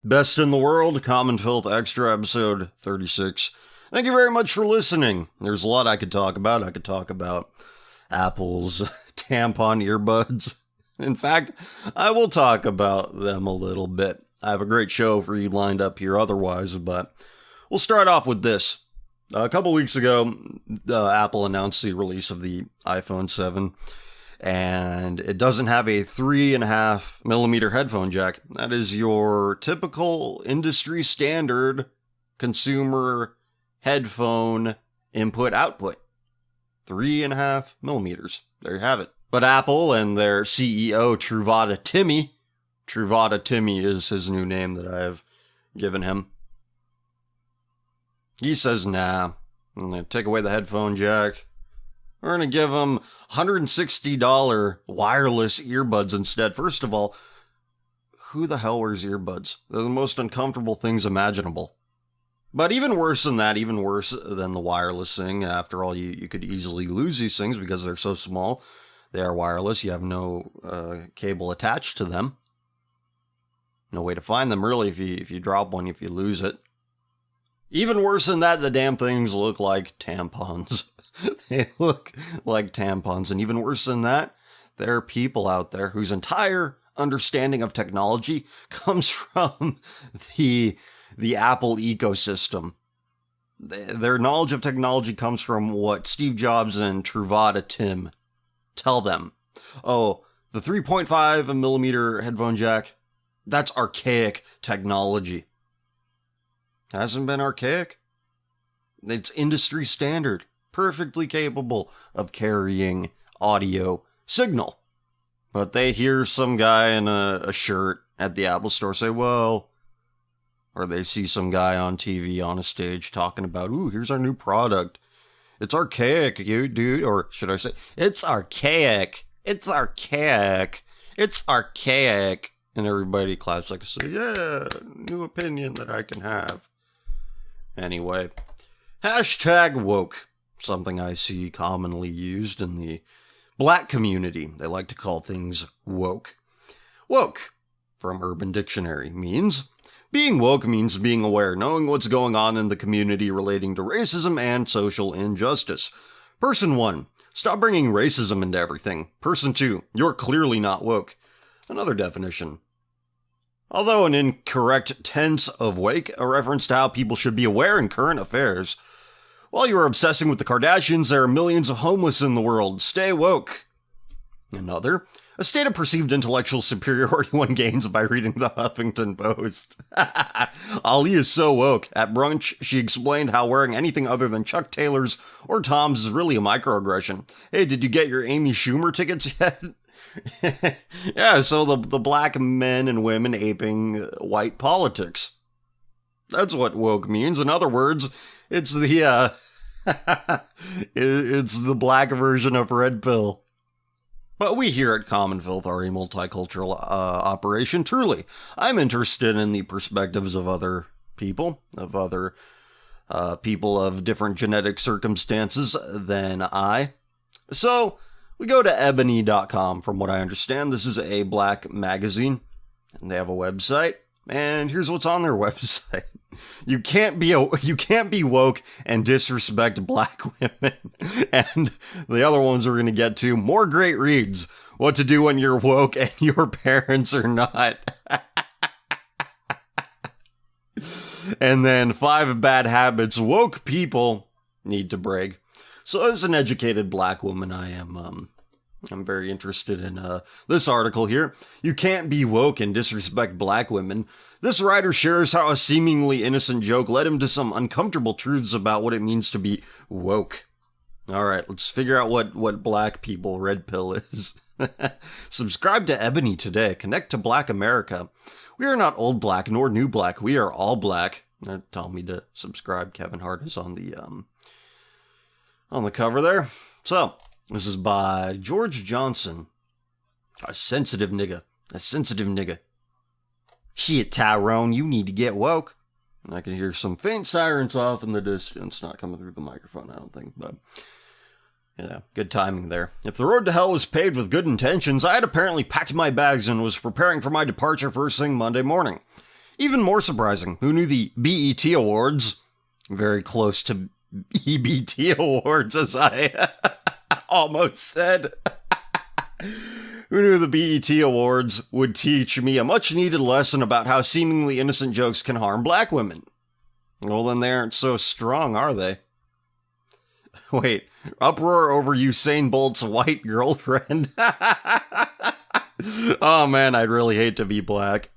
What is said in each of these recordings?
Best in the World, Common Filth Extra, episode 36. Thank you very much for listening. There's a lot I could talk about. I could talk about Apple's tampon earbuds. In fact, I will talk about them a little bit. I have a great show for you lined up here otherwise, but we'll start off with this. A couple weeks ago, Apple announced the release of the iPhone 7, and it doesn't have a 3.5mm headphone jack. That is your typical industry standard consumer headphone input-output. 3.5mm. There you have it. But Apple and their CEO, Truvada Timmy is his new name that I have given him. He says, nah, I'm going to take away the headphone jack. We're going to give him $160 wireless earbuds instead. First of all, who the hell wears earbuds? They're the most uncomfortable things imaginable. But even worse than that, even worse than the wireless thing, after all, you could easily lose these things because they're so small. They are wireless. You have no cable attached to them. No way to find them, really, if you drop one, if you lose it. Even worse than that, the damn things look like tampons. They look like tampons. And even worse than that, there are people out there whose entire understanding of technology comes from the Apple ecosystem. Their knowledge of technology comes from what Steve Jobs and Truvada Tim tell them. Oh, the 3.5mm headphone jack, that's archaic technology. Hasn't been archaic. It's industry standard, perfectly capable of carrying audio signal. But they hear some guy in a shirt at the Apple store say, well, or they see some guy on TV on a stage talking about, ooh, here's our new product. It's archaic, you dude. Or should I say, it's archaic. It's archaic. It's archaic. And everybody claps like, say, yeah, new opinion that I can have. Anyway, hashtag woke, something I see commonly used in the black community. They like to call things woke. Woke, from Urban Dictionary, means being woke means being aware, knowing what's going on in the community relating to racism and social injustice. Person 1, stop bringing racism into everything. Person 2, you're clearly not woke. Another definition. Although an incorrect tense of wake, a reference to how people should be aware in current affairs. While you are obsessing with the Kardashians, there are millions of homeless in the world. Stay woke. Another, a state of perceived intellectual superiority one gains by reading the Huffington Post. Ali is so woke. At brunch, she explained how wearing anything other than Chuck Taylor's or Tom's is really a microaggression. Hey, did you get your Amy Schumer tickets yet? Yeah, so the black men and women aping white politics. That's what woke means. In other words, it's the it's the black version of red pill. But we here at Common Filth are a multicultural operation. Truly, I'm interested in the perspectives of other people, people of different genetic circumstances than I. So we go to ebony.com. From what I understand, this is a black magazine, and they have a website, and here's what's on their website. You can't be woke and disrespect black women. And the other ones we're going to get to, more great reads. What to do when you're woke and your parents are not. And then 5 bad habits woke people need to break. So as an educated black woman, I'm very interested in this article here. You can't be woke and disrespect black women. This writer shares how a seemingly innocent joke led him to some uncomfortable truths about what it means to be woke. All right, let's figure out what black people red pill is. Subscribe to Ebony today. Connect to Black America. We are not old black nor new black. We are all black. They're telling me to subscribe. Kevin Hart is on the cover there. So, this is by George Johnson. A sensitive nigga. Shit, Tyrone, you need to get woke. And I can hear some faint sirens off in the distance. Not coming through the microphone, I don't think, but yeah, good timing there. If the road to hell was paved with good intentions, I had apparently packed my bags and was preparing for my departure first thing Monday morning. Even more surprising, who knew the BET Awards, very close to EBT Awards as I almost said, who knew the BET Awards would teach me a much needed lesson about how seemingly innocent jokes can harm black women? Well, then they aren't so strong, are they? Wait, uproar over Usain Bolt's white girlfriend? Oh man, I'd really hate to be black.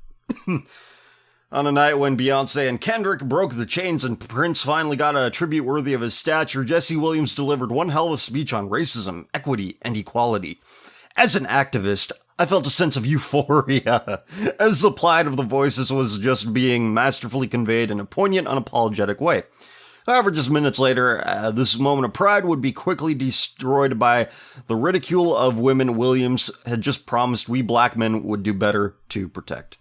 On a night when Beyonce and Kendrick broke the chains and Prince finally got a tribute worthy of his stature, Jesse Williams delivered one hell of a speech on racism, equity, and equality. As an activist, I felt a sense of euphoria, as the plight of the voices was just being masterfully conveyed in a poignant, unapologetic way. However, just minutes later, this moment of pride would be quickly destroyed by the ridicule of women Williams had just promised we black men would do better to protect.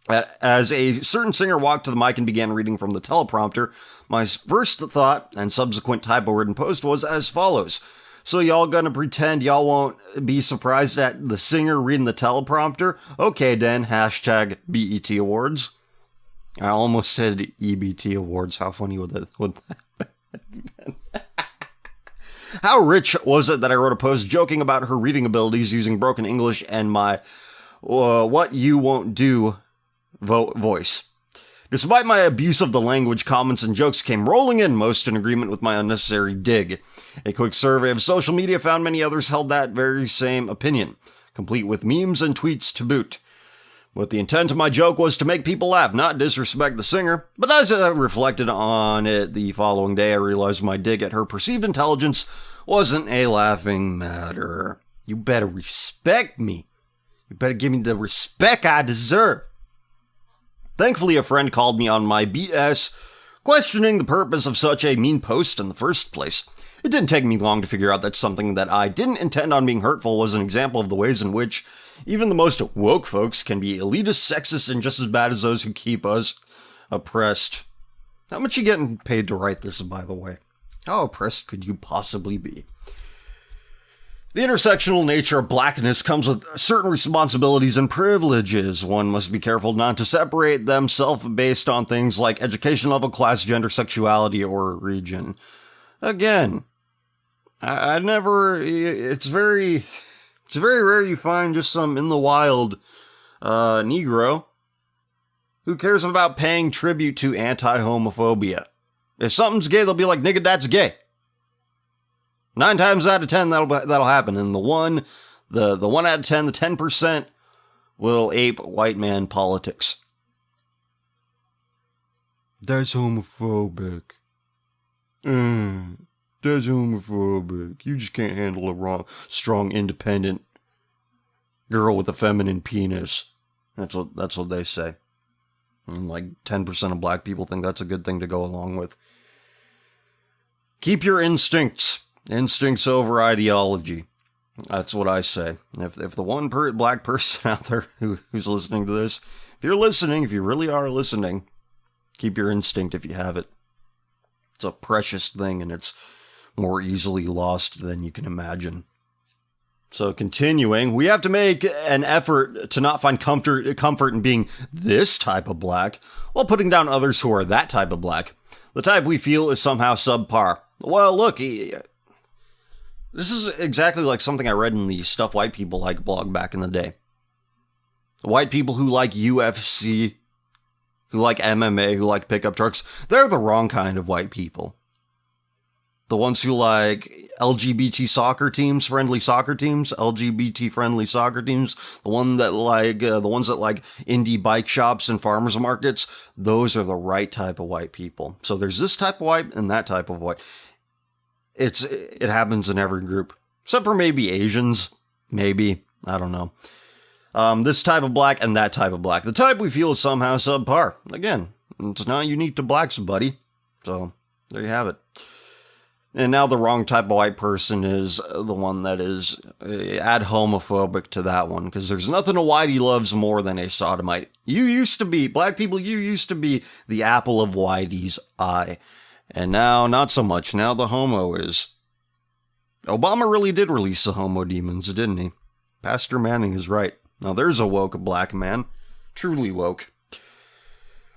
As a certain singer walked to the mic and began reading from the teleprompter, my first thought and subsequent typo-ridden post was as follows. So y'all gonna pretend y'all won't be surprised at the singer reading the teleprompter? Okay then, hashtag BET Awards. I almost said EBT Awards. How funny would that be? How rich was it that I wrote a post joking about her reading abilities using broken English and my what you won't do voice. Despite my abuse of the language, comments and jokes came rolling in, most in agreement with my unnecessary dig. A quick survey of social media found many others held that very same opinion, complete with memes and tweets to boot. But the intent of my joke was to make people laugh, not disrespect the singer. But as I reflected on it the following day, I realized my dig at her perceived intelligence wasn't a laughing matter. You better respect me. You better give me the respect I deserve. Thankfully, a friend called me on my BS, questioning the purpose of such a mean post in the first place. It didn't take me long to figure out that something that I didn't intend on being hurtful was an example of the ways in which even the most woke folks can be elitist, sexist, and just as bad as those who keep us oppressed. How much you getting paid to write this, by the way? How oppressed could you possibly be? The intersectional nature of blackness comes with certain responsibilities and privileges. One must be careful not to separate themselves based on things like education level, class, gender, sexuality, or region. Again, I never, it's very rare you find just some in the wild Negro who cares about paying tribute to anti-homophobia. If something's gay, they'll be like, nigga, that's gay. 9 times out of 10, that'll happen. And the 1 out of 10, the 10% will ape white man politics. That's homophobic. That's homophobic. You just can't handle a strong, independent girl with a feminine penis. That's what they say. And like 10% of black people think that's a good thing to go along with. Keep your instincts. Instincts over ideology. That's what I say. If the one black person out there who's listening to this, if you're listening, if you really are listening, keep your instinct if you have it. It's a precious thing and it's more easily lost than you can imagine. So continuing, we have to make an effort to not find comfort in being this type of black while putting down others who are that type of black. The type we feel is somehow subpar. Well, look, this is exactly like something I read in the Stuff White People Like blog back in the day. White people who like UFC, who like MMA, who like pickup trucks, they're the wrong kind of white people. The ones who like LGBT soccer teams, friendly soccer teams, LGBT friendly soccer teams, the ones that like indie bike shops and farmers markets, those are the right type of white people. So there's this type of white and that type of white. It happens in every group, except for maybe Asians, maybe, I don't know. This type of black and that type of black. The type we feel is somehow subpar. Again, it's not unique to blacks, buddy. So there you have it. And now the wrong type of white person is the one that is add homophobic to that one, because there's nothing a whitey loves more than a sodomite. Black people, you used to be the apple of whitey's eye. And now, not so much. Now the homo is. Obama really did release the homo demons, didn't he? Pastor Manning is right. Now there's a woke black man. Truly woke.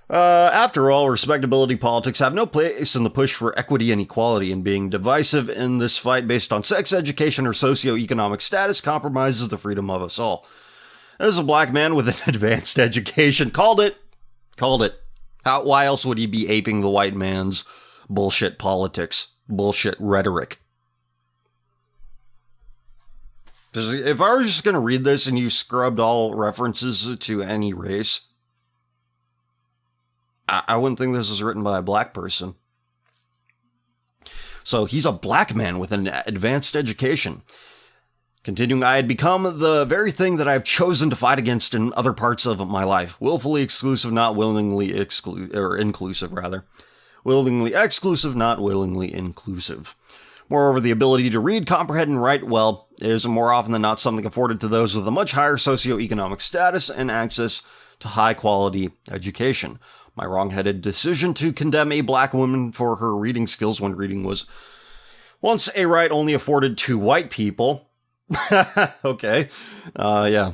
After all, respectability politics have no place in the push for equity and equality, and being divisive in this fight based on sex, education, or socioeconomic status compromises the freedom of us all. As a black man with an advanced education, called it. Why else would he be aping the white man's bullshit politics, bullshit rhetoric? Because if I was just going to read this and you scrubbed all references to any race, I wouldn't think this was written by a black person. So he's a black man with an advanced education. Continuing, I had become the very thing that I've chosen to fight against in other parts of my life. Willfully exclusive, not willingly inclusive, rather. Willingly exclusive, not willingly inclusive. Moreover, the ability to read, comprehend, and write well is more often than not something afforded to those with a much higher socioeconomic status and access to high-quality education. My wrong-headed decision to condemn a black woman for her reading skills when reading was once a right only afforded to white people. Okay. Yeah.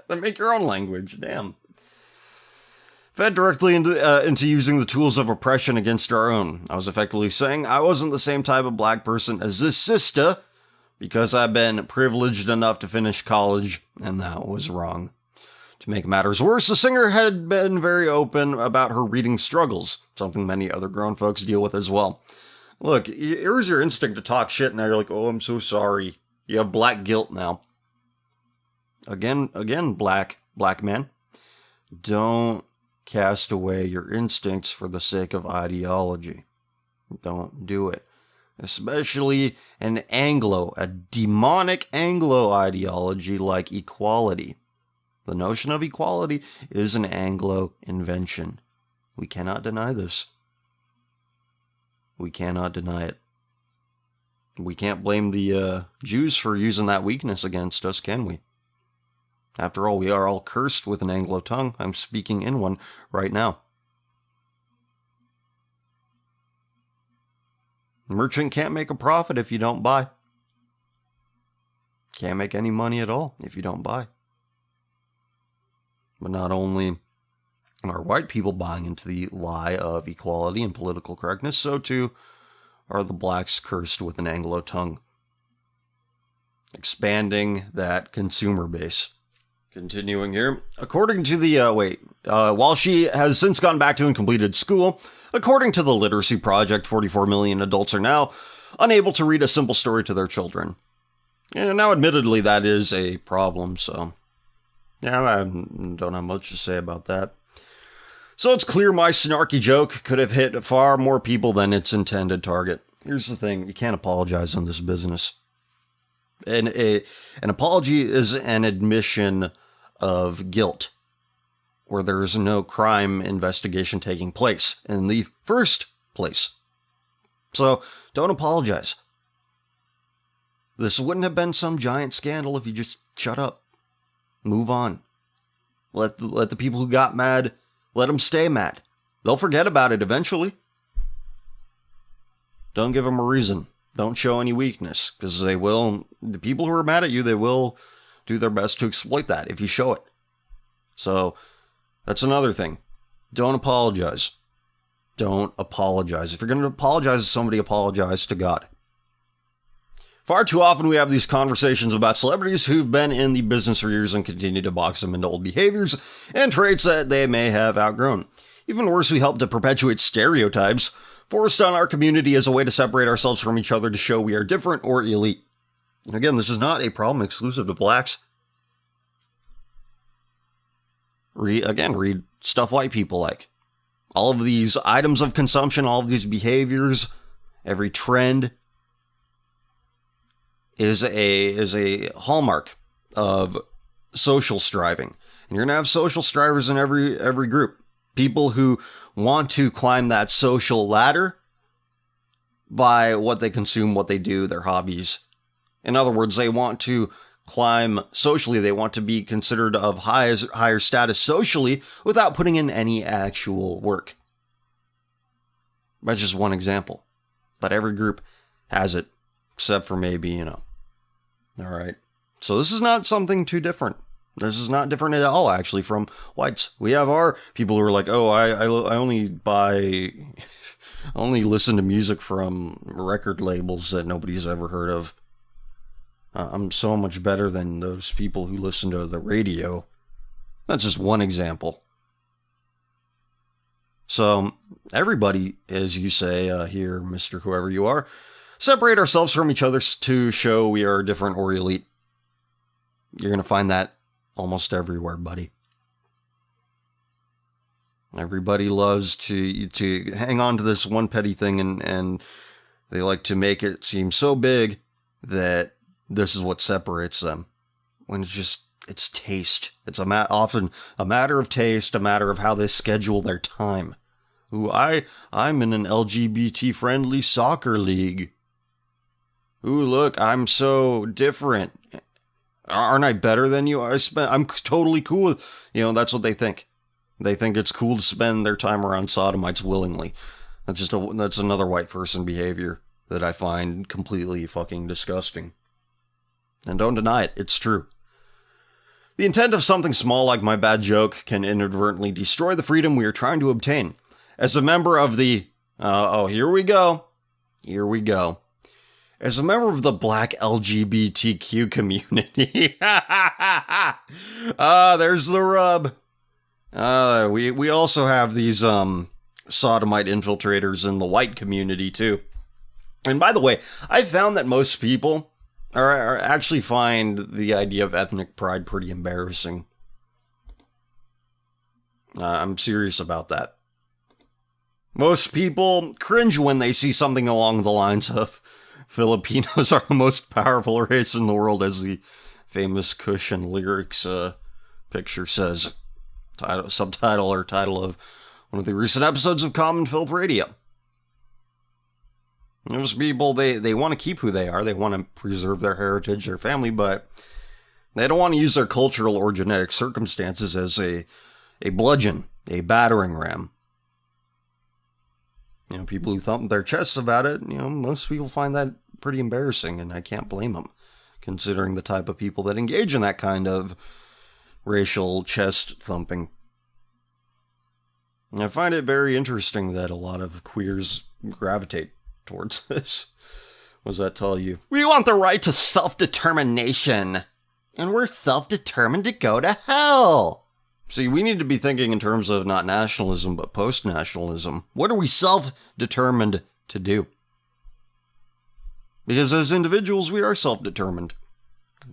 Make your own language. Damn. Fed directly into using the tools of oppression against our own. I was effectively saying I wasn't the same type of black person as this sister because I've been privileged enough to finish college, and that was wrong. To make matters worse, the singer had been very open about her reading struggles, something many other grown folks deal with as well. Look, here's your instinct to talk shit, and now you're like, oh, I'm so sorry. You have black guilt now. Again, black man. Don't cast away your instincts for the sake of ideology. Don't do it. Especially a demonic Anglo ideology like equality. The notion of equality is an Anglo invention. We cannot deny this. We cannot deny it. We can't blame the Jews for using that weakness against us, can we? After all, we are all cursed with an Anglo tongue. I'm speaking in one right now. Merchant can't make a profit if you don't buy. Can't make any money at all if you don't buy. But not only are white people buying into the lie of equality and political correctness, so too are the blacks cursed with an Anglo tongue. Expanding that consumer base. Continuing here, according to the, while she has since gone back to and completed school, according to the Literacy Project, 44 million adults are now unable to read a simple story to their children. And now, admittedly, that is a problem, so yeah, I don't have much to say about that. So it's clear my snarky joke could have hit far more people than its intended target. Here's the thing, you can't apologize in this business. An apology is an admission of guilt, where there is no crime investigation taking place in the first place. So don't apologize. This wouldn't have been some giant scandal if you just shut up. Move on. Let the people who got mad, let them stay mad. They'll forget about it eventually. Don't give them a reason. Don't show any weakness, because they will. The people who are mad at you, they will do their best to exploit that if you show it. So that's another thing. Don't apologize. Don't apologize. If you're going to apologize to somebody, apologize to God. Far too often we have these conversations about celebrities who've been in the business for years and continue to box them into old behaviors and traits that they may have outgrown. Even worse, we help to perpetuate stereotypes forced on our community as a way to separate ourselves from each other to show we are different or elite. And again, this is not a problem exclusive to blacks. Read stuff white people like. All of these items of consumption, all of these behaviors, every trend is a hallmark of social striving. And you're going to have social strivers in every group. People who want to climb that social ladder by what they consume, what they do, their hobbies. In other words, they want to climb socially. They want to be considered of higher status socially without putting in any actual work. That's just one example. But every group has it, except for maybe, All right. So this is not something too different. This is not different at all, actually, from whites. We have our people who are like, oh, I only buy, only listen to music from record labels that nobody's ever heard of. I'm so much better than those people who listen to the radio. That's just one example. So, everybody, as you say here, Mr. Whoever you are, separate ourselves from each other to show we are different or elite. You're going to find that almost everywhere, buddy. Everybody loves to hang on to this one petty thing, and they like to make it seem so big that this is what separates them. When it's taste. It's often a matter of taste, a matter of how they schedule their time. Ooh, I'm in an LGBT-friendly soccer league. Ooh, look, I'm so different. Aren't I better than you? I'm totally cool with, that's what they think. They think it's cool to spend their time around sodomites willingly. That's another white person behavior that I find completely fucking disgusting. And don't deny it, it's true. The intent of something small like my bad joke can inadvertently destroy the freedom we are trying to obtain. As a member of the... here we go. As a member of the black LGBTQ community... there's the rub. We also have these sodomite infiltrators in the white community, too. And by the way, I found that most people... Or actually find the idea of ethnic pride pretty embarrassing. I'm serious about that. Most people cringe when they see something along the lines of Filipinos are the most powerful race in the world, as the famous Cushion lyrics picture says. Subtitle or title of one of the recent episodes of Common Filth Radio. Those people, they want to keep who they are. They want to preserve their heritage, their family, but they don't want to use their cultural or genetic circumstances as a bludgeon, a battering ram. People who thump their chests about it, most people find that pretty embarrassing, and I can't blame them, considering the type of people that engage in that kind of racial chest thumping. I find it very interesting that a lot of queers gravitate towards this. What does that tell you? We want the right to self-determination, and we're self-determined to go to hell. See, we need to be thinking in terms of not nationalism, but post-nationalism. What are we self-determined to do? Because as individuals, we are self-determined.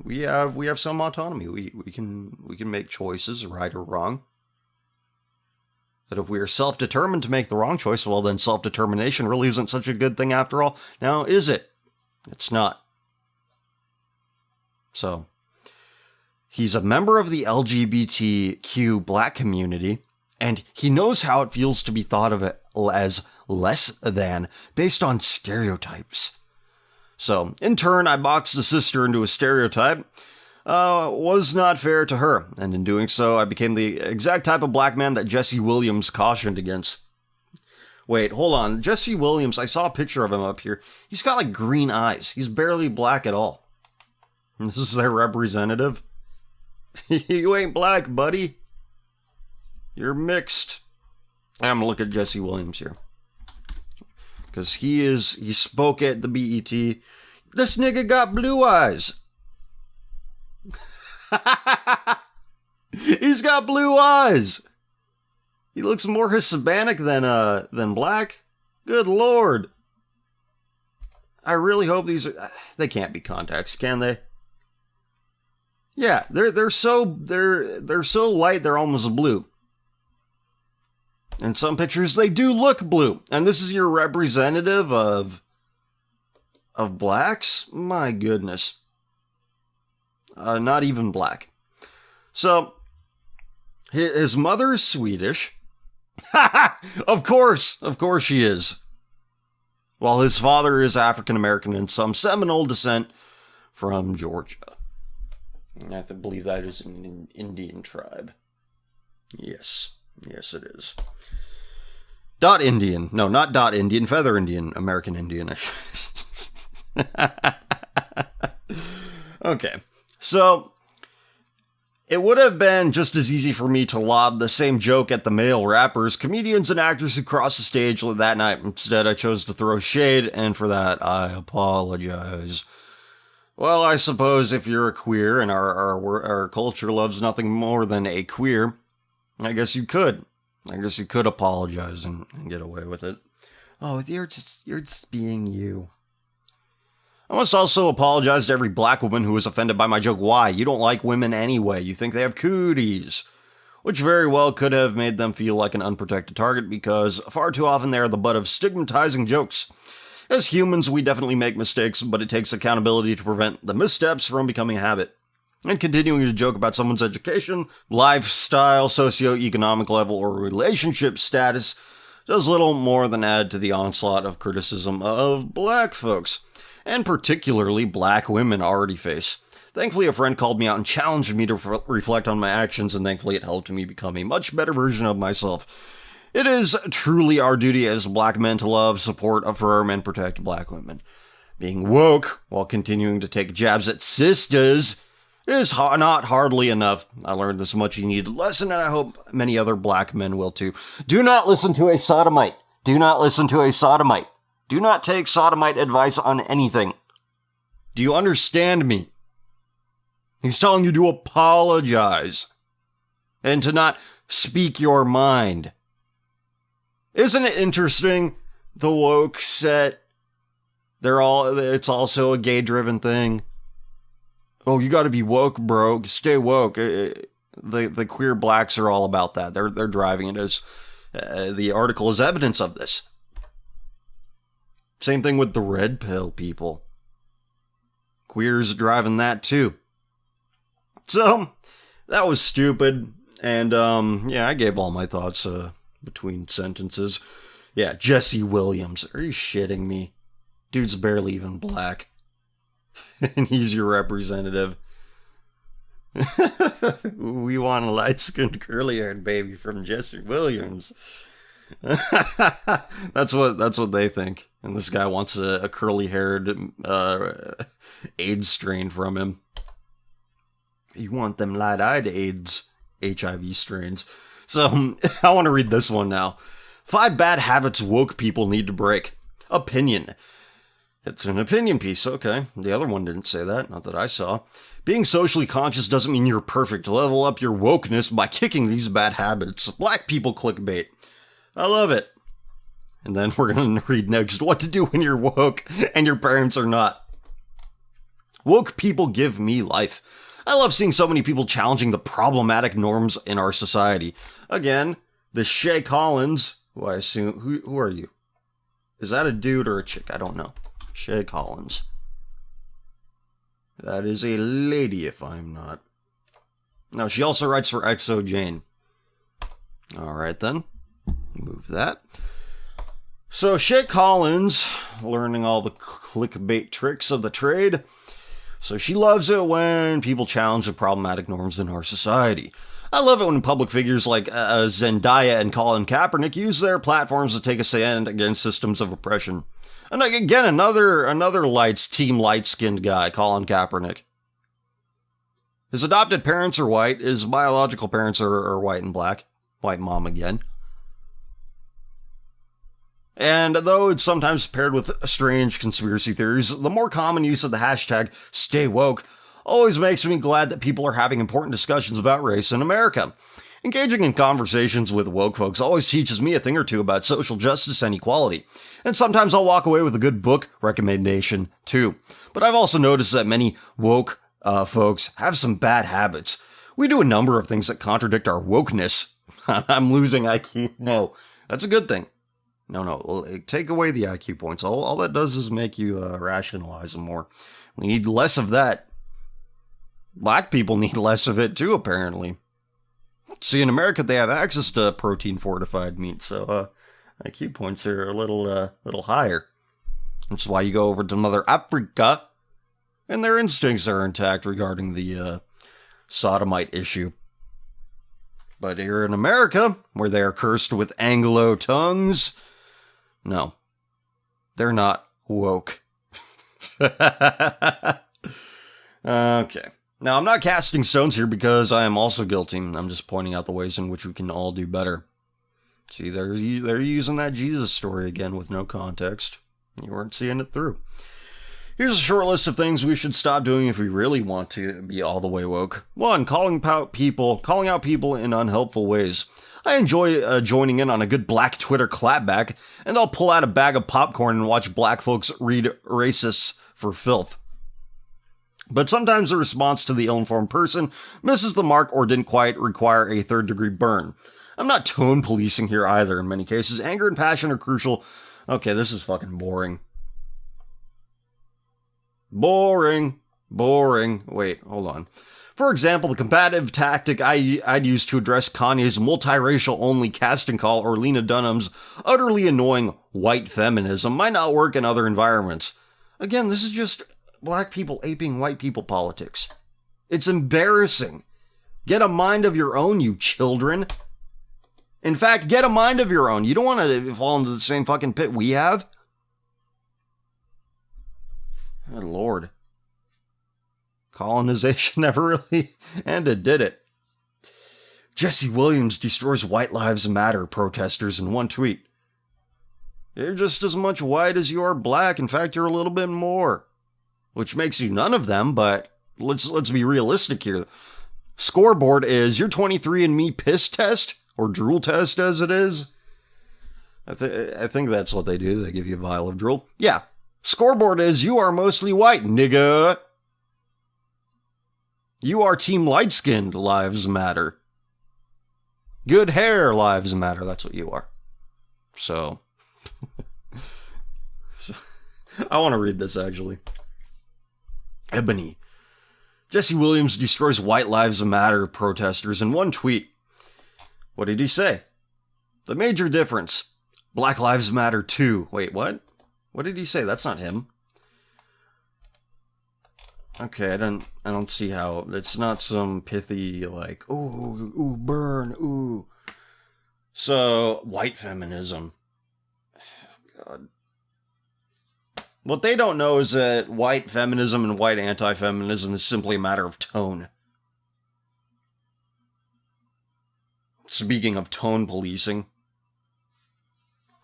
We have some autonomy. We can make choices, right or wrong. That if we are self-determined to make the wrong choice, well, then self-determination really isn't such a good thing after all. Now, is it? It's not. So, he's a member of the LGBTQ black community, and he knows how it feels to be thought of as less than based on stereotypes. So, in turn, I boxed the sister into a stereotype. Was not fair to her, and in doing so, I became the exact type of black man that Jesse Williams cautioned against. Wait, hold on. Jesse Williams, I saw a picture of him up here. He's got like green eyes. He's barely black at all. This is their representative. You ain't black, buddy. You're mixed. I'm gonna look at Jesse Williams here. Because he spoke at the BET. This nigga got blue eyes. He's got blue eyes. He looks more Hispanic than black. Good Lord. I really hope they can't be contacts, can they? Yeah, they're so light they're almost blue. In some pictures they do look blue. And this is your representative of blacks? My goodness. Not even black. So, his mother is Swedish. Of course she is. While his father is African American and some Seminole descent from Georgia. I believe that is an Indian tribe. Yes, it is. Dot Indian. No, not Dot Indian. Feather Indian. American Indianish. Okay. So, It would have been just as easy for me to lob the same joke at the male rappers, comedians, and actors who crossed the stage that night. Instead, I chose to throw shade, and for that, I apologize. Well, I suppose if you're a queer and our culture loves nothing more than a queer, I guess you could. I guess you could apologize and get away with it. Oh, you're just being you. I must also apologize to every black woman who was offended by my joke. Why? You don't like women anyway. You think they have cooties. Which very well could have made them feel like an unprotected target because far too often they are the butt of stigmatizing jokes. As humans, we definitely make mistakes, but it takes accountability to prevent the missteps from becoming a habit. And continuing to joke about someone's education, lifestyle, socioeconomic level, or relationship status does little more than add to the onslaught of criticism of black folks. And particularly black women already face. Thankfully, a friend called me out and challenged me to reflect on my actions, and thankfully it helped me become a much better version of myself. It is truly our duty as black men to love, support, affirm, and protect black women. Being woke, while continuing to take jabs at sisters, is not hardly enough. I learned this much needed lesson, and I hope many other black men will too. Do not listen to a sodomite. Do not listen to a sodomite. Do not take sodomite advice on anything. Do you understand me? He's telling you to apologize and to not speak your mind. Isn't it interesting? The woke set, it's also a gay-driven thing. Oh, you gotta be woke, bro. Stay woke. The queer blacks are all about that. They're driving it as the article is evidence of this. Same thing with the red pill people. Queers driving that too. So, that was stupid. And, I gave all my thoughts between sentences. Yeah, Jesse Williams. Are you shitting me? Dude's barely even black. And he's your representative. We want a light-skinned, curly-haired baby from Jesse Williams. That's what they think. And this guy wants a curly-haired AIDS strain from him. You want them light-eyed AIDS HIV strains. So, I want to read this one now. 5 bad habits woke people need to break. Opinion. It's an opinion piece, okay. The other one didn't say that, not that I saw. Being socially conscious doesn't mean you're perfect. Level up your wokeness by kicking these bad habits. Black people clickbait. I love it. And then we're going to read next what to do when you're woke and your parents are not. Woke people give me life. I love seeing so many people challenging the problematic norms in our society. Again, the Shay Collins, who I assume, who are you? Is that a dude or a chick? I don't know. Shay Collins. That is a lady if I'm not. No, she also writes for XO Jane. Alright then. Move that. So Shay Collins, learning all the clickbait tricks of the trade. So she loves it when people challenge the problematic norms in our society. I love it when public figures like Zendaya and Colin Kaepernick use their platforms to take a stand against systems of oppression. And again, another team light-skinned guy, Colin Kaepernick. His adopted parents are white. His biological parents are white and black. White mom again. And though it's sometimes paired with strange conspiracy theories, the more common use of the hashtag #StayWoke always makes me glad that people are having important discussions about race in America. Engaging in conversations with woke folks always teaches me a thing or two about social justice and equality. And sometimes I'll walk away with a good book recommendation too. But I've also noticed that many woke folks have some bad habits. We do a number of things that contradict our wokeness. I'm losing IQ. No, that's a good thing. No, take away the IQ points. All that does is make you rationalize them more. We need less of that. Black people need less of it too, apparently. See, in America, they have access to protein-fortified meat, so IQ points are a little higher. Which is why you go over to Mother Africa, and their instincts are intact regarding the sodomite issue. But here in America, where they are cursed with Anglo tongues, no, they're not woke. Okay. Now, I'm not casting stones here because I am also guilty. I'm just pointing out the ways in which we can all do better. See, they're using that Jesus story again with no context. You weren't seeing it through. Here's a short list of things we should stop doing if we really want to be all the way woke. 1. Calling out people in unhelpful ways. I enjoy joining in on a good black Twitter clapback, and I'll pull out a bag of popcorn and watch black folks read racists for filth. But sometimes the response to the ill-informed person misses the mark or didn't quite require a third-degree burn. I'm not tone policing here either in many cases. Anger and passion are crucial. Okay, this is fucking boring. Boring. Wait, hold on. For example, the combative tactic I'd use to address Kanye's multiracial-only casting call or Lena Dunham's utterly annoying white feminism might not work in other environments. Again, this is just black people aping white people politics. It's embarrassing. Get a mind of your own, you children. In fact, get a mind of your own. You don't want to fall into the same fucking pit we have. Good Lord. Colonization never really ended, did it? Jesse Williams destroys White Lives Matter protesters in one tweet. You're just as much white as you are black. In fact, you're a little bit more. Which makes you none of them, but let's be realistic here. Scoreboard is your 23andMe piss test, or drool test as it is. I think that's what they do. They give you a vial of drool. Yeah. Scoreboard is you are mostly white, nigga. You are team light-skinned, lives matter. Good hair, lives matter. That's what you are. So I want to read this, actually. Ebony. Jesse Williams destroys White Lives Matter protesters in one tweet. What did he say? The major difference. Black Lives Matter too. Wait, what? What did he say? That's not him. Okay, I don't see how. It's not some pithy, like, ooh, burn, ooh. So, white feminism. God. What they don't know is that white feminism and white anti-feminism is simply a matter of tone. Speaking of tone policing.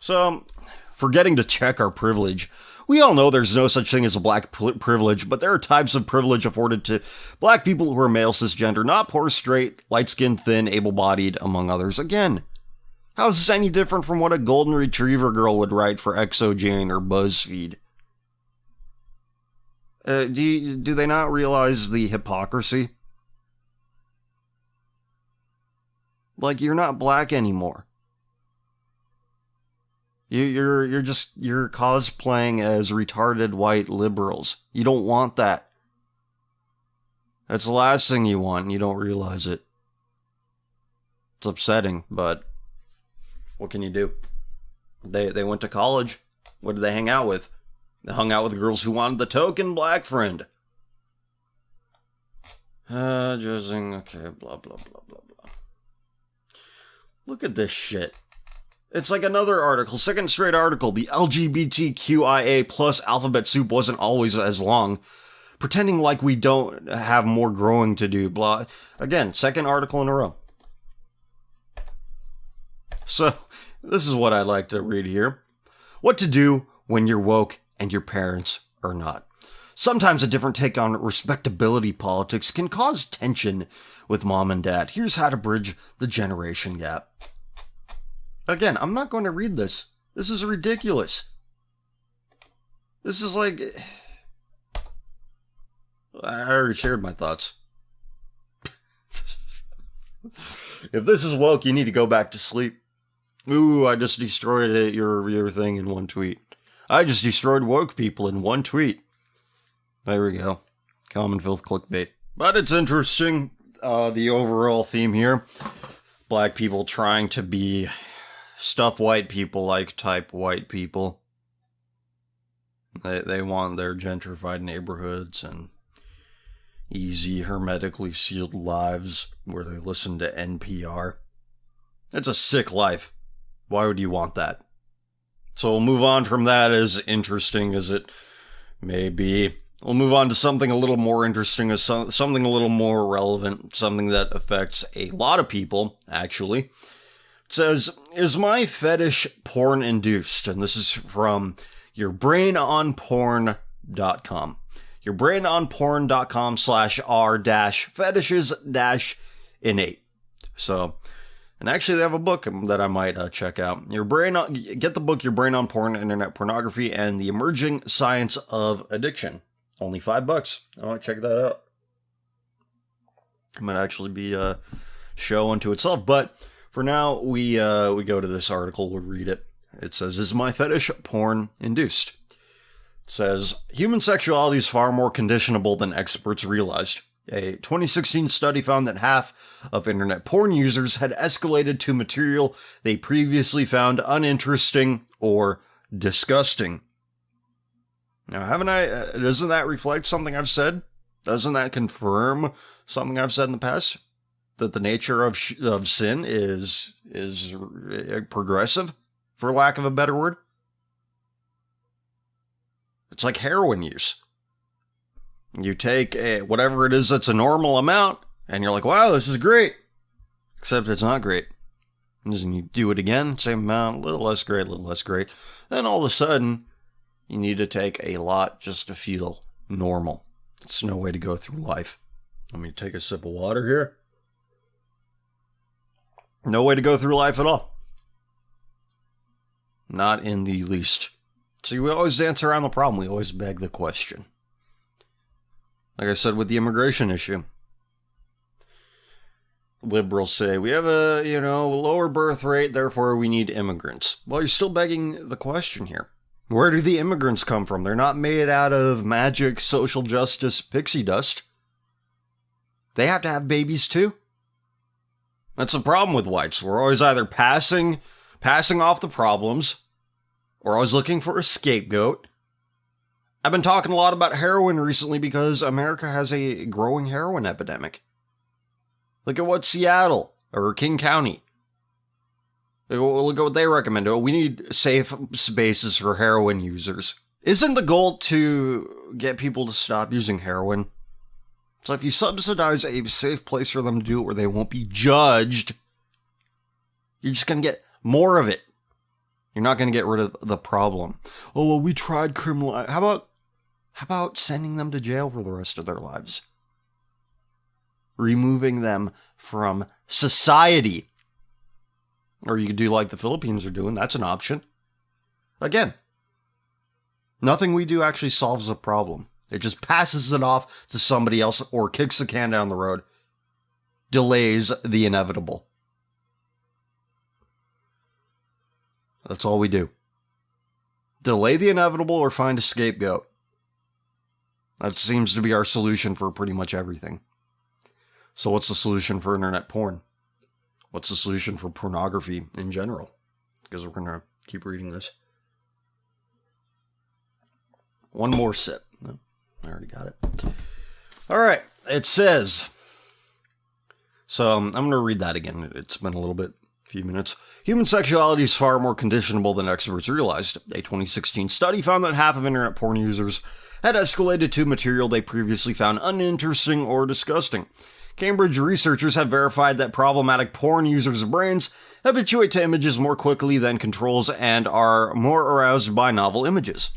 So, forgetting to check our privilege. We all know there's no such thing as a black privilege, but there are types of privilege afforded to black people who are male cisgender, not poor, straight, light-skinned, thin, able-bodied, among others. Again, how is this any different from what a golden retriever girl would write for ExoJane or BuzzFeed? Do they not realize the hypocrisy? Like, you're not black anymore. You're cosplaying as retarded white liberals. You don't want that. That's the last thing you want, and you don't realize it. It's upsetting, but what can you do? They went to college. What did they hang out with? They hung out with girls who wanted the token black friend. Okay, blah, blah, blah, blah, blah. Look at this shit. It's like another article, second straight article. The LGBTQIA plus alphabet soup wasn't always as long. Pretending like we don't have more growing to do, blah. Again, second article in a row. So, this is what I'd like to read here. What to do when you're woke and your parents are not. Sometimes a different take on respectability politics can cause tension with mom and dad. Here's how to bridge the generation gap. Again, I'm not going to read this. This is ridiculous. This is like... I already shared my thoughts. If this is woke, you need to go back to sleep. Ooh, I just destroyed your thing in one tweet. I just destroyed woke people in one tweet. There we go. Common Filth clickbait. But it's interesting, the overall theme here. Black people trying to be stuff white people like type white people. They want their gentrified neighborhoods and easy, hermetically sealed lives where they listen to NPR. It's a sick life. Why would you want that? So we'll move on from that, as interesting as it may be. We'll move on to something a little more interesting, something a little more relevant, something that affects a lot of people, actually. It says, is my fetish porn induced? And this is from yourbrainonporn.com. yourbrainonporn.com/r-fetishes-innate. So, and actually they have a book that I might check out. Get the book, Your Brain on Porn, Internet Pornography, and the Emerging Science of Addiction. Only $5. I might check that out. It might actually be a show unto itself. But for now, we go to this article. We'll read it. It says, is my fetish porn induced? It says, human sexuality is far more conditionable than experts realized. A 2016 study found that half of internet porn users had escalated to material they previously found uninteresting or disgusting. Now, doesn't that reflect something I've said? Doesn't that confirm something I've said in the past? That the nature of sin is progressive, for lack of a better word? It's like heroin use. You take whatever it is that's a normal amount, and you're like, wow, this is great. Except it's not great. And you do it again, same amount, a little less great. Then all of a sudden, you need to take a lot just to feel normal. It's no way to go through life. Let me take a sip of water here. No way to go through life at all. Not in the least. See, we always dance around the problem. We always beg the question. Like I said with the immigration issue. Liberals say, we have a, lower birth rate, therefore we need immigrants. Well, you're still begging the question here. Where do the immigrants come from? They're not made out of magic social justice pixie dust. They have to have babies too. That's the problem with whites. We're always either passing off the problems, or always looking for a scapegoat. I've been talking a lot about heroin recently because America has a growing heroin epidemic. Look at what Seattle or King County. Look at what they recommend. We need safe spaces for heroin users. Isn't the goal to get people to stop using heroin? So if you subsidize a safe place for them to do it where they won't be judged, you're just going to get more of it. You're not going to get rid of the problem. Oh, well, we tried criminal. How about sending them to jail for the rest of their lives? Removing them from society. Or you could do like the Philippines are doing. That's an option. Again, nothing we do actually solves the problem. It just passes it off to somebody else or kicks the can down the road. Delays the inevitable. That's all we do. Delay the inevitable or find a scapegoat. That seems to be our solution for pretty much everything. So what's the solution for internet porn? What's the solution for pornography in general? Because we're going to keep reading this. One more sip. No, I already got it. All right. It says, so I'm going to read that again. It's been a few minutes. Human sexuality is far more conditionable than experts realized. A 2016 study found that half of internet porn users had escalated to material they previously found uninteresting or disgusting. Cambridge researchers have verified that problematic porn users' brains habituate to images more quickly than controls and are more aroused by novel images.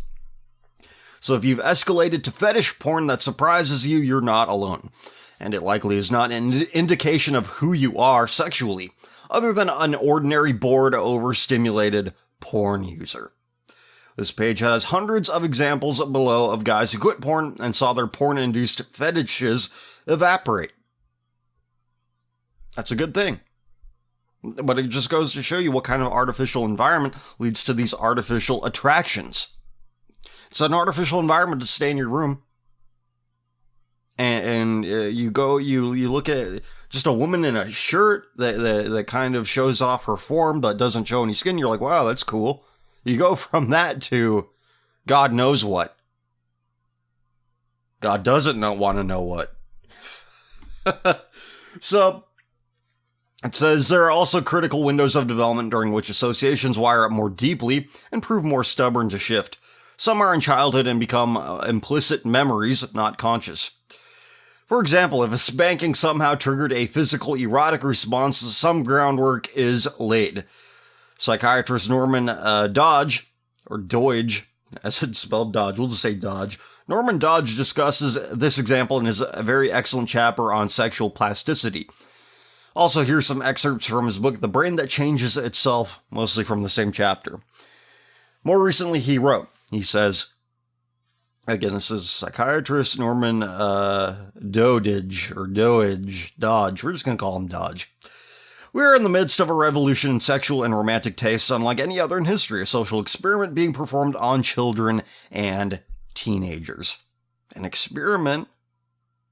So if you've escalated to fetish porn that surprises you, you're not alone. And it likely is not an indication of who you are sexually, other than an ordinary bored, overstimulated porn user. This page has hundreds of examples below of guys who quit porn and saw their porn-induced fetishes evaporate. That's a good thing. But it just goes to show you what kind of artificial environment leads to these artificial attractions. It's an artificial environment to stay in your room. And you look at just a woman in a shirt that kind of shows off her form but doesn't show any skin. You're like, wow, that's cool. You go from that to God knows what. God doesn't want to know what. So, it says there are also critical windows of development during which associations wire up more deeply and prove more stubborn to shift. Some are in childhood and become implicit memories, not conscious. For example, if a spanking somehow triggered a physical erotic response, some groundwork is laid. Psychiatrist Norman Dodge, or Doige, as it's spelled Dodge, we'll just say Dodge. Norman Dodge discusses this example in his very excellent chapter on sexual plasticity. Also, here's some excerpts from his book, The Brain That Changes Itself, mostly from the same chapter. More recently, he wrote, he says, again, this is psychiatrist Norman Dodge, we're just going to call him Dodge. We are in the midst of a revolution in sexual and romantic tastes unlike any other in history, a social experiment being performed on children and teenagers. An experiment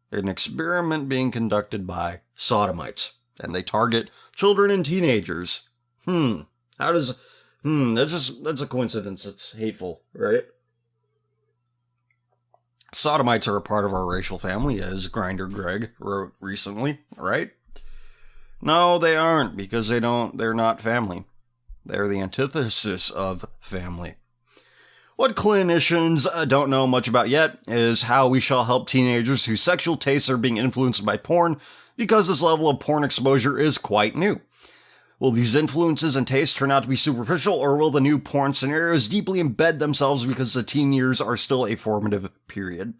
being conducted by sodomites, and they target children and teenagers. That's a coincidence. It's hateful, right? Sodomites are a part of our racial family, as Grinder Greg wrote recently, right? No, they aren't, because they're not family. They're the antithesis of family. What clinicians don't know much about yet is how we shall help teenagers whose sexual tastes are being influenced by porn, because this level of porn exposure is quite new. Will these influences and tastes turn out to be superficial, or will the new porn scenarios deeply embed themselves because the teen years are still a formative period?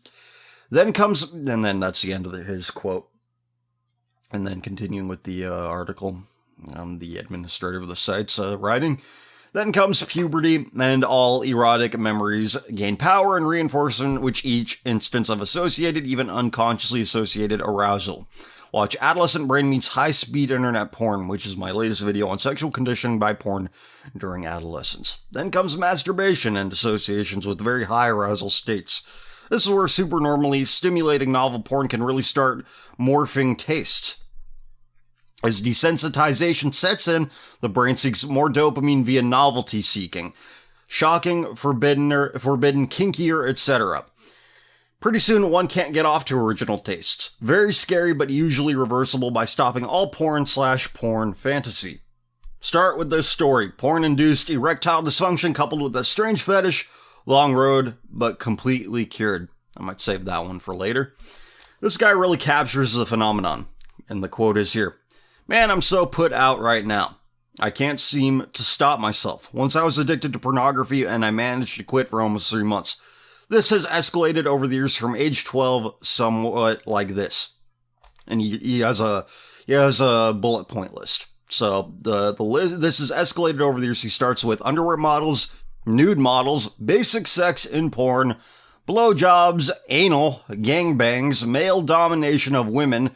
And then that's the end of his quote. And then continuing with the article, the administrator of the site's writing, then comes puberty, and all erotic memories gain power and reinforcement with each instance of associated, even unconsciously associated arousal. Watch Adolescent Brain Meets High-Speed Internet Porn, which is my latest video on sexual conditioning by porn during adolescence. Then comes masturbation and associations with very high arousal states. This is where supernormally stimulating novel porn can really start morphing tastes. As desensitization sets in, the brain seeks more dopamine via novelty seeking. Shocking, forbidden, kinkier, etc. Pretty soon, one can't get off to original tastes. Very scary, but usually reversible by stopping all porn/porn fantasy. Start with this story. Porn-induced erectile dysfunction coupled with a strange fetish. Long road, but completely cured. I might save that one for later. This guy really captures the phenomenon. And the quote is here. Man, I'm so put out right now. I can't seem to stop myself. Once I was addicted to pornography and I managed to quit for almost 3 months. This has escalated over the years from age 12 somewhat like this. And he has a bullet point list. So the list, this has escalated over the years. He starts with underwear models, nude models, basic sex in porn, blowjobs, anal, gangbangs, male domination of women,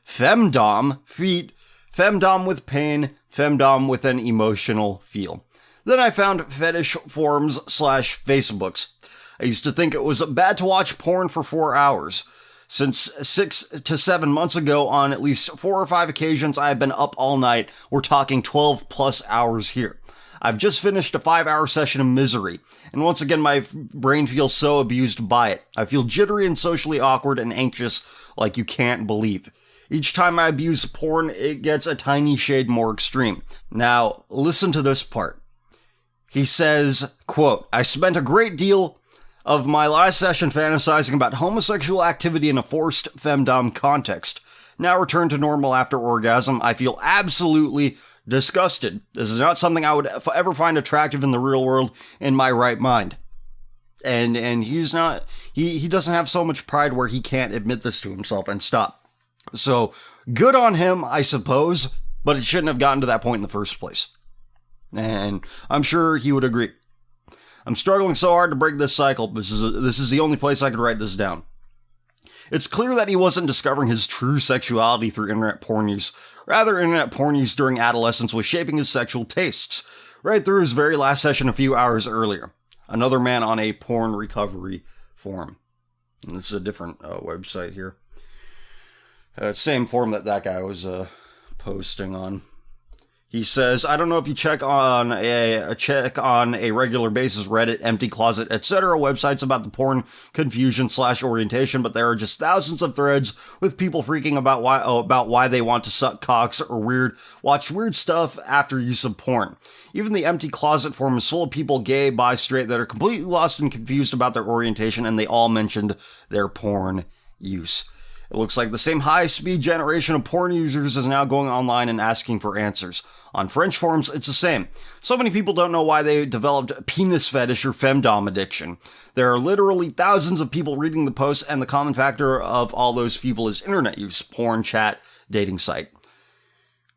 femdom, feet, femdom with pain, femdom with an emotional feel. Then I found fetish forums/Facebooks. I used to think it was bad to watch porn for 4 hours. Since 6 to 7 months ago, on at least 4 or 5 occasions, I have been up all night. We're talking 12 plus hours here. I've just finished a 5-hour session of misery, and once again my brain feels so abused by it. I feel jittery and socially awkward and anxious like you can't believe. Each time I abuse porn, it gets a tiny shade more extreme. Now, listen to this part. He says, quote, I spent a great deal of my last session fantasizing about homosexual activity in a forced femdom context. Now returned to normal after orgasm, I feel absolutely disgusted. This is not something I would ever find attractive in the real world in my right mind. And he's not, he doesn't have so much pride where he can't admit this to himself and stop. So, good on him, I suppose, but it shouldn't have gotten to that point in the first place. And I'm sure he would agree. I'm struggling so hard to break this cycle. This is the only place I could write this down. It's clear that he wasn't discovering his true sexuality through internet porn use. Rather, internet porn use during adolescence was shaping his sexual tastes, right through his very last session a few hours earlier. Another man on a porn recovery forum. And this is a different website here. Same forum that guy was posting on. He says, I don't know if you check on a regular basis Reddit, Empty Closet, etc. websites about the porn confusion/orientation, but there are just thousands of threads with people freaking about why they want to suck cocks or watch weird stuff after use of porn. Even the Empty Closet forum is full of people, gay, bi, straight, that are completely lost and confused about their orientation, and they all mentioned their porn use. It looks like the same high-speed generation of porn users is now going online and asking for answers. On French forums, it's the same. So many people don't know why they developed penis fetish or femdom addiction. There are literally thousands of people reading the posts, and the common factor of all those people is internet use, porn, chat, dating site.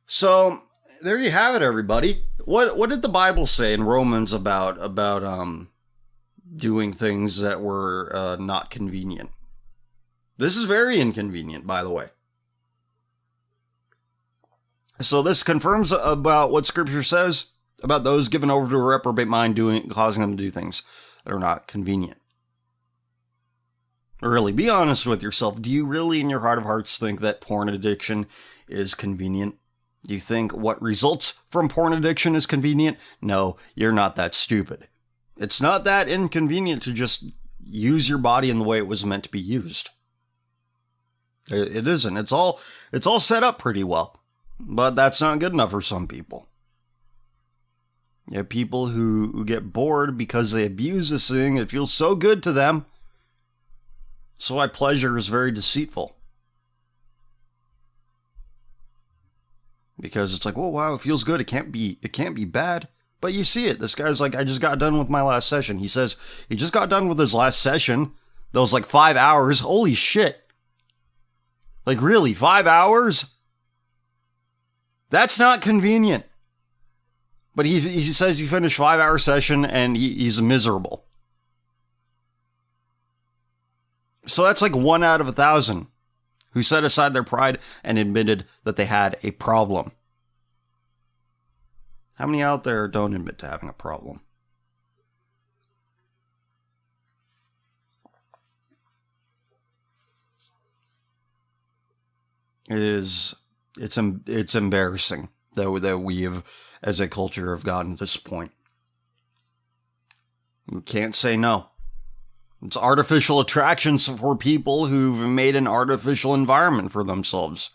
So, there you have it, everybody. What did the Bible say in Romans about doing things that were not convenient? This is very inconvenient, by the way. So this confirms about what Scripture says about those given over to a reprobate mind causing them to do things that are not convenient. Really, be honest with yourself. Do you really, in your heart of hearts, think that porn addiction is convenient? Do you think what results from porn addiction is convenient? No, you're not that stupid. It's not that inconvenient to just use your body in the way it was meant to be used. It isn't. It's all set up pretty well. But that's not good enough for some people. You have people who get bored because they abuse this thing. It feels so good to them. That's why pleasure is very deceitful. Because it's like, oh wow, it feels good. It can't be bad. But you see it. This guy's like, I just got done with my last session. He says he just got done with his last session. That was like 5 hours. Holy shit. Like, really, 5 hours? That's not convenient. But he says he finished 5 hour session and he's miserable. So that's like 1 out of 1,000 who set aside their pride and admitted that they had a problem. How many out there don't admit to having a problem? It's embarrassing that we have, as a culture, have gotten to this point. You can't say no. It's artificial attractions for people who've made an artificial environment for themselves.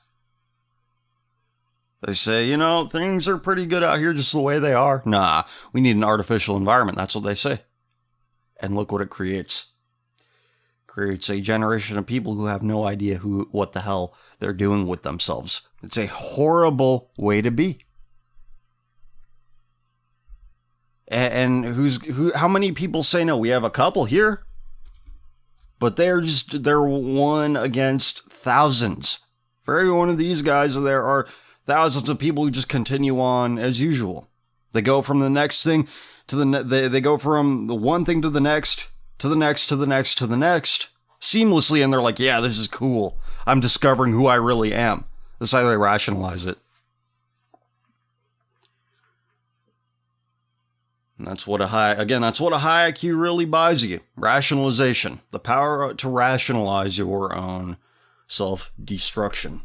They say, things are pretty good out here just the way they are. Nah, we need an artificial environment. That's what they say. And look what it creates. Creates a generation of people who have no idea what the hell they're doing with themselves. It's a horrible way to be. And how many people say no? We have a couple here, but they're one against thousands. For every one of these guys, there are thousands of people who just continue on as usual. They go from the next thing to they go from the one thing to the next, to the next, to the next, to the next, seamlessly, and they're like, yeah, this is cool. I'm discovering who I really am. That's how they rationalize it. And that's what a high IQ really buys you. Rationalization. The power to rationalize your own self-destruction.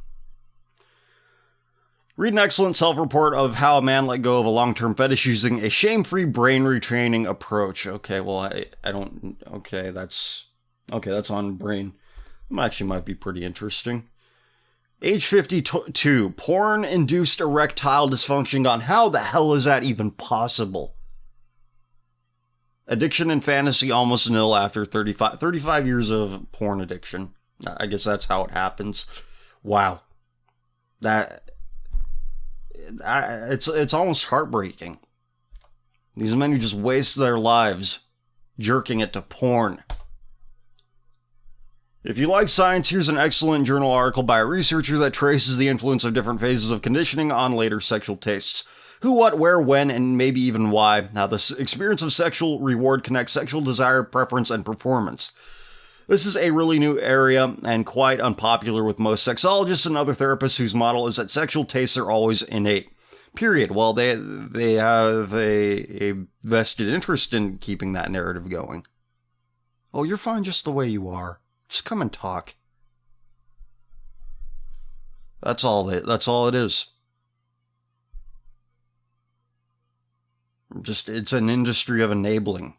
Read an excellent self-report of how a man let go of a long-term fetish using a shame-free brain retraining approach. Okay, well, I don't... Okay, that's on brain. Actually might be pretty interesting. Age 52, porn-induced erectile dysfunction gone. How the hell is that even possible? Addiction and fantasy almost nil after 35 years of porn addiction. I guess that's how it happens. Wow. It's almost heartbreaking. These men who just waste their lives jerking it to porn. If you like science, here's an excellent journal article by a researcher that traces the influence of different phases of conditioning on later sexual tastes. Who, what, where, when, and maybe even why. How the experience of sexual reward connects sexual desire, preference, and performance. This is a really new area and quite unpopular with most sexologists and other therapists whose model is that sexual tastes are always innate. Period. Well, they have a vested interest in keeping that narrative going. Oh, you're fine just the way you are. Just come and talk. That's all it is. It's an industry of enabling.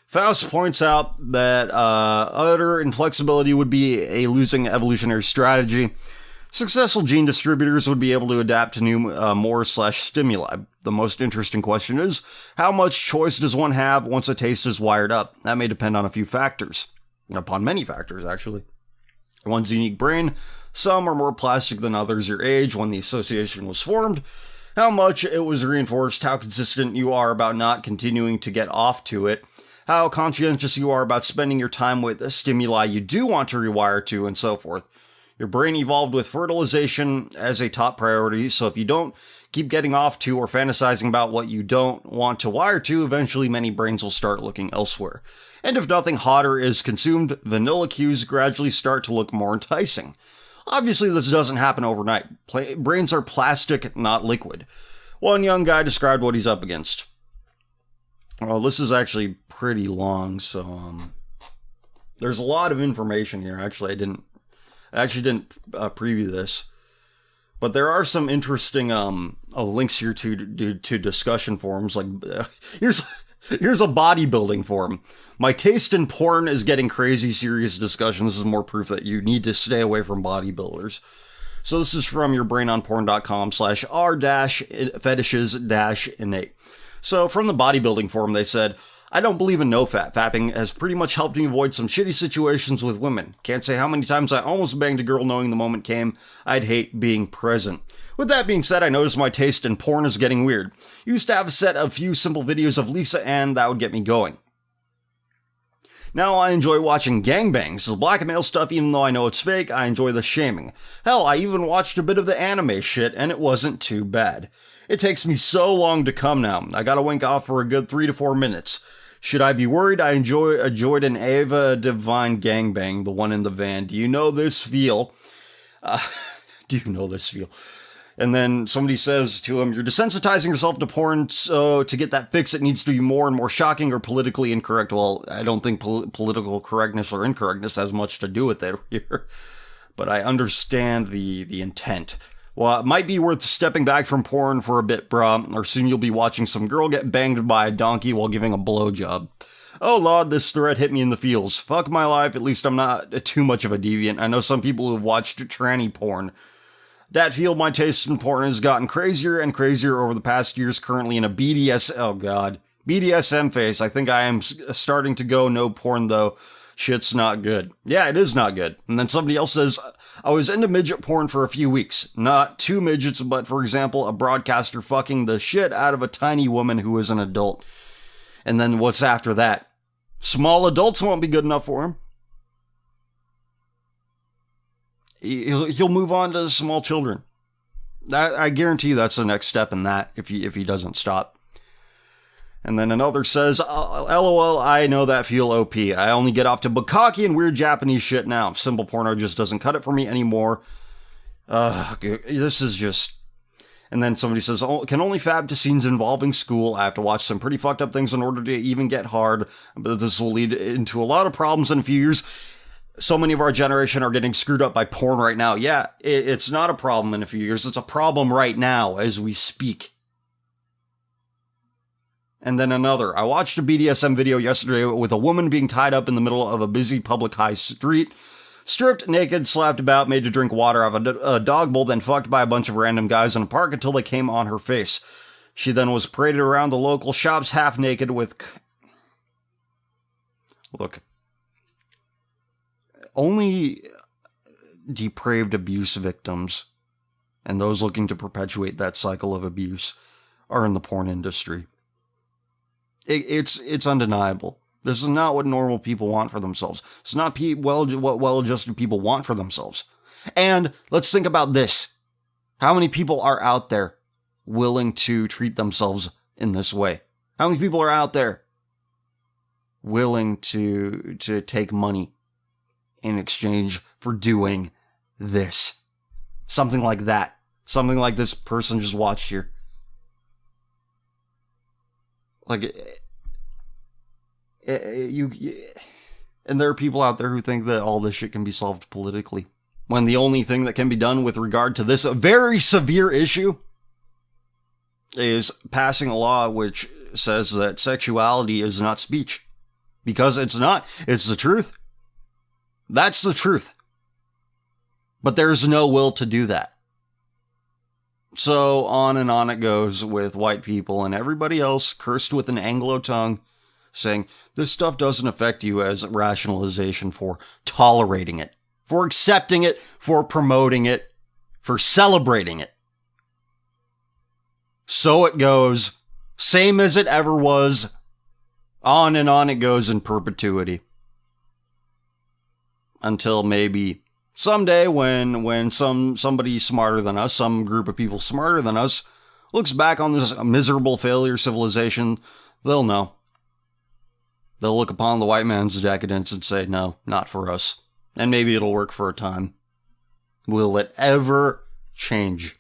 Faust points out that utter inflexibility would be a losing evolutionary strategy. Successful gene distributors would be able to adapt to new more/stimuli. The most interesting question is, how much choice does one have once a taste is wired up? That may depend on a few factors. Upon many factors, actually. One's unique brain, some are more plastic than others, your age, when the association was formed, how much it was reinforced, how consistent you are about not continuing to get off to it, how conscientious you are about spending your time with the stimuli you do want to rewire to, and so forth. Your brain evolved with fertilization as a top priority, so if you don't keep getting off to or fantasizing about what you don't want to wire to, eventually many brains will start looking elsewhere. And if nothing hotter is consumed, vanilla cues gradually start to look more enticing. Obviously, this doesn't happen overnight. Brains are plastic, not liquid. One young guy described what he's up against. Well, this is actually pretty long, so there's a lot of information here. Actually, I didn't preview this, but there are some interesting links here to discussion forums. Like here's a bodybuilding forum. My taste in porn is getting crazy. Serious discussion. This is more proof that you need to stay away from bodybuilders. So this is from yourbrainonporn.com/r-fetishes-innate. So from the bodybuilding forum, they said, I don't believe in no-fap. Fapping has pretty much helped me avoid some shitty situations with women. Can't say how many times I almost banged a girl knowing the moment came I'd hate being present. With that being said, I noticed my taste in porn is getting weird. Used to have set a few simple videos of Lisa and that would get me going. Now I enjoy watching gangbangs. The black male stuff, even though I know it's fake, I enjoy the shaming. Hell, I even watched a bit of the anime shit and it wasn't too bad. It takes me so long to come now. I gotta wink off for a good 3 to 4 minutes. Should I be worried? I enjoyed an Ava Divine gangbang, the one in the van. Do you know this feel? Do you know this feel? And then somebody says to him, you're desensitizing yourself to porn, so to get that fix, it needs to be more and more shocking or politically incorrect. Well, I don't think political correctness or incorrectness has much to do with it here, but I understand the intent. Well, it might be worth stepping back from porn for a bit, bruh, or soon you'll be watching some girl get banged by a donkey while giving a blowjob. Oh lord, this thread hit me in the feels. Fuck my life, at least I'm not too much of a deviant. I know some people who have watched tranny porn. That field, my taste in porn has gotten crazier and crazier over the past years, currently in a BDSM phase. I think I am starting to go no porn though. Shit's not good. Yeah, it is not good. And then somebody else says, I was into midget porn for a few weeks. Not two midgets, but for example, a broadcaster fucking the shit out of a tiny woman who is an adult. And then what's after that? Small adults won't be good enough for him. He'll move on to small children. I guarantee you that's the next step in that if he doesn't stop. And then another says, LOL, I know that feel OP. I only get off to bukkake and weird Japanese shit now. Simple porno just doesn't cut it for me anymore. This is just... And then somebody says, can only fab to scenes involving school. I have to watch some pretty fucked up things in order to even get hard. But this will lead into a lot of problems in a few years. So many of our generation are getting screwed up by porn right now. Yeah, it's not a problem in a few years. It's a problem right now as we speak. And then another. I watched a BDSM video yesterday with a woman being tied up in the middle of a busy public high street, stripped, naked, slapped about, made to drink water out of a dog bowl, then fucked by a bunch of random guys in a park until they came on her face. She then was paraded around the local shops half naked with... Look. Only depraved abuse victims and those looking to perpetuate that cycle of abuse are in the porn industry. It's undeniable. This is not what normal people want for themselves. It's not what well-adjusted people want for themselves. And let's think about this. How many people are out there willing to treat themselves in this way? How many people are out there willing to take money in exchange for doing this? Something like that. Something like this person just watched here. Like, and there are people out there who think that all this shit can be solved politically, when the only thing that can be done with regard to this very severe issue is passing a law which says that sexuality is not speech. Because it's not. It's the truth. That's the truth. But there's no will to do that. So on and on it goes with white people and everybody else cursed with an Anglo tongue saying this stuff doesn't affect you as rationalization for tolerating it, for accepting it, for promoting it, for celebrating it. So it goes, same as it ever was, on and on it goes in perpetuity. Until maybe someday when somebody smarter than us, some group of people smarter than us, looks back on this miserable failure civilization, they'll know. They'll look upon the white man's decadence and say, no, not for us. And maybe it'll work for a time. Will it ever change?